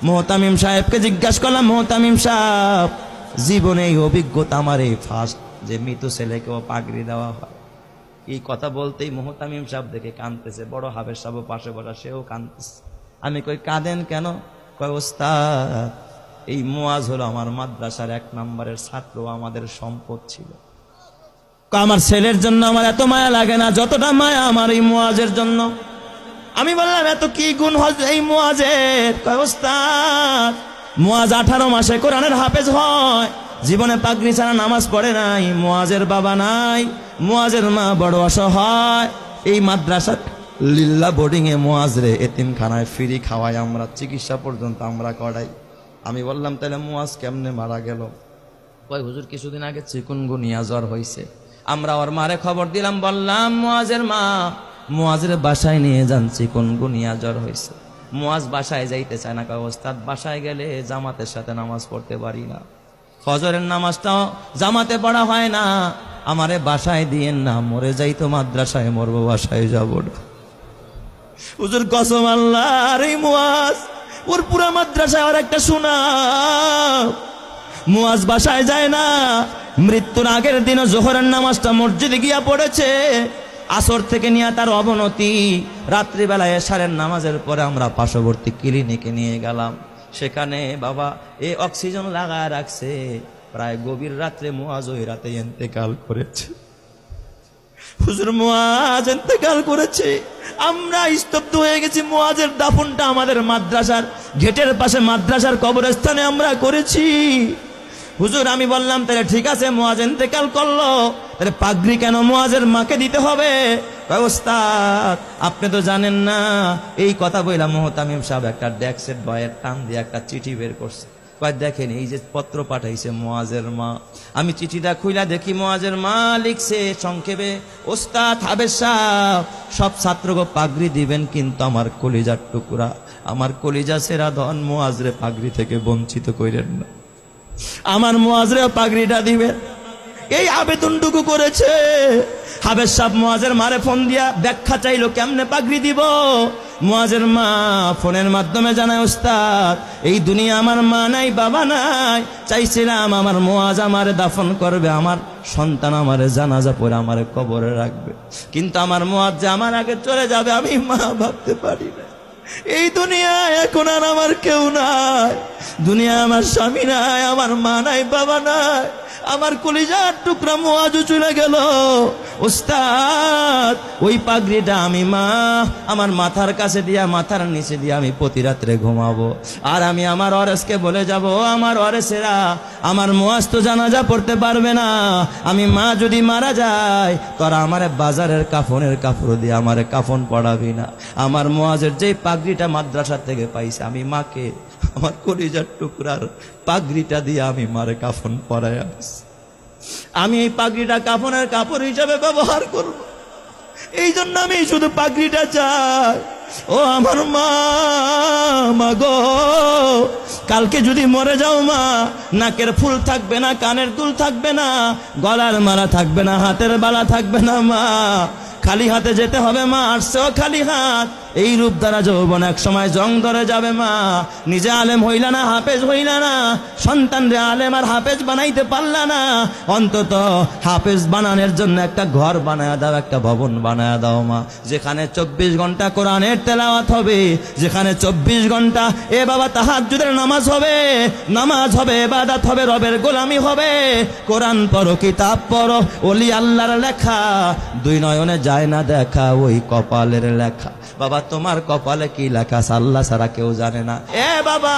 মোহতামিম সাহেবকে জিজ্ঞাসা করলাম, মোহতামিম সাহেব, জীবনে এই অভিজ্ঞতা আমার এই ফার্স্ট যে মৃত ছেলেকেও পাগড়ি দেওয়া হয়। এই কথা বলতেই মোহতামিম সাহেব দেখে কাঁদতেছে, বড় হাফেজ সাহেব পাশে বসা, সেও কাঁদতেছে। আমি কই কাঁদেন কেন? কয় ওস্তাদ, এই মুয়াজ হলো আমার মাদ্রাসার 1 নম্বরের ছাত্র, আমাদের সম্পদ ছিল। আমার ছেলের জন্য আমার এত মায়া লাগে না যতটা মায়া আমার এই মুয়াজের জন্য। আমি বললাম, এত কি গুণ হয় এই মুয়াজের? কয় ওস্তাদ, মুয়াজ 18 মাসে কোরআনের হাফেজ হয়, জীবনে পাগড়ি ছাড়া নামাজ পড়ে নাই, মুয়াজের বাবা নাই, মুয়াজের মা বড় অসহায়, এই মাদ্রাসা লিল্লা বোর্ডিং এ মুয়াজ রে এতিমখানায় ফ্রি খাওয়াই, আমরা চিকিৎসা পর্যন্ত আমরা করাই। আমি বললাম, তাহলে মুয়াজ কেমনে মারা গেল? কয় হুজুর, কিছুদিন আগে চিকুনগুনিয়া জ্বর হয়েছে, আমরা ওর মারে খবর দিলাম, বললাম মুয়াজের মা, মুয়াজের বাসায় নিয়ে যান, চিকুনগুনিয়া জ্বর হয়েছে। মুয়াজ বাসায় যাইতে চায় না। কয় ওস্তাদ, বাসায় গেলে জামাতের সাথে নামাজ পড়তে পারি না, ফজরের নামাজটাও জামাতে পড়া হয় না, আমারে বাসায় দিয়েন না, মরে যাইতো মাদ্রাসায় মরবো, বাসায় যাব না। হুজুর কসম আল্লাহ, আর এই মুয়াজ, ওর পুরা মাদ্রাসায় আর একটা সুনাম, মুয়াজ বাসায় যায় না, মৃত্যুর আগের দিনও জোহরের নামাজটা মসজিদে গিয়া পড়েছে, আসর থেকে নিয়ে তার অবনতি, রাত্রিবেলায় এশারের নামাজের পরে আমরা পার্শ্ববর্তী ক্লিনিকে নিয়ে গেলাম, সেখানে বাবা এই অক্সিজেন লাগায় রাখছে, প্রায় গভীর রাত্রে মুয়াজ ওই রাতে ইন্তেকাল করেছে। হুজুর, মুয়াজ ইন্তেকাল করেছে, আমরা স্তব্ধ হয়ে গেছি। মুয়াজের দাফনটা আমাদের মাদ্রাসার গেটের পাশে মাদ্রাসার কবরস্থানে আমরা করেছি। হুজুর, আমি বললাম, তাহলে ঠিক আছে, মুয়াজ ইন্তেকাল করলো, তাহলে পাগড়ি কেন মুয়াজের মাকে দিতে হবে? ওস্তাদ, আপনি তো জানেন না। এই কথা বললাম, মোহতামিম সাহেব একটা ডেস্কের ডয়ের টান দিয়ে একটা চিঠি বের করছে। কয় দেখেন, এই যে পত্র পাঠাইছে মুয়াজের মা। আমি চিঠিটা খুইলা দেখি, মুয়াজের মা লিখছে সংক্ষেপে, ওস্তাদ হাফেজ সাহেব, সব ছাত্রকে পাগড়ি দিবেন, কিন্তু আমার কলিজার টুকরা, আমার কলিজা সেরা ধন মুয়াজরে পাগড়ি থেকে বঞ্চিত কইরেন না, আমার মুয়াজরে পাগড়িটা দিবেন। এই আবেদনটুকু করেছে। হাফেজ সাহেব মুয়াজের মারে ফোন দিয়া ব্যাখ্যা চাইলো, কেমনে পাগড়ি দিব? মুয়াজের মা ফোনের মাধ্যমে জানায়, ওস্তাদ, এই দুনিয়া আমার মা নাই, বাবা নাই, চাইছিলাম আমার মুয়াজ আমারে দাফন করবে, আমার সন্তান আমারে জানাজা পড়ে আমারে কবরে রাখবে, কিন্তু আমার মুয়াজ যে আমার আগে চলে যাবে, আমি মা ভাবতে পারি না। এই দুনিয়ায় এখন আর আমার কেউ নাই, দুনিয়া আমার স্বামী নাই, আমার মা নাই, বাবা নাই, আমার কলিজার টুকরা মুয়াজও চলে গেল। ওস্তাদ, ওই পাগড়িটা আমি মা আমার মাথার কাছে দিয়া, মাথার নিচে দিয়া আমি প্রতি রাত্রে ঘুমাবো, আর আমি আমার ওয়ারেসকে বলে যাব, আমার ওয়ারেসেরা, আমার মুয়াজ তো জানাজা পড়তে পারবে না, আমি মা যদি মারা যায়, তোরা আমারে বাজারের কাফনের কাপড় দিয়ে আমারে কাফন পড়াবি না, আমার মুয়াজের যে পাগড়িটা মাদ্রাসা থেকে পাইছে, আমি মাকে আমার কলিজার টুকরার পাগড়িটা দিয়ে আমি মারে কাফন পরাই আনছি। আমি এই পাগড়িটা কাফনের কাপড় হিসাবে ব্যবহার করব, এই জন্য আমি শুধু পাগড়িটা চাই। ও আমার মা, মা গো, কালকে যদি মরে যাও মা, নাকের ফুল থাকবে না, কানের দুল থাকবে না, গলার মালা থাকবে না, হাতের বালা থাকবে না মা, খালি হাতে যেতে হবে মা, আসছেও খালি হাত। এই রূপ দ্বারা যৌবন এক সময় জং ধরে যাবে মা, নিজে আলেম হইলা না, হাফেজ হইলা না, সন্তান রে আলেম আর হাফেজ বানাইতে পারলা না, অন্তত হাফেজ বানানোর জন্য একটা ঘর বানায়া দাও, একটা ভবন বানায়া দাও মা, যেখানে 24 ঘন্টা কোরআনের তেলাওয়াত হবে, যেখানে 24 ঘন্টা এ বাবা তাহাজ্জুদের নামাজ হবে, নামাজ হবে, ইবাদত হবে, রবের গোলামি হবে, কোরআন পড়ো, কিতাব পড়ো, ওলি আল্লাহর লেখা, 2 নয়নে যায় না দেখা, ওই কপালের লেখা। বাবা, তোমার কপালে কি লেখা আল্লাহ ছাড়া কেউ জানে না। এ বাবা।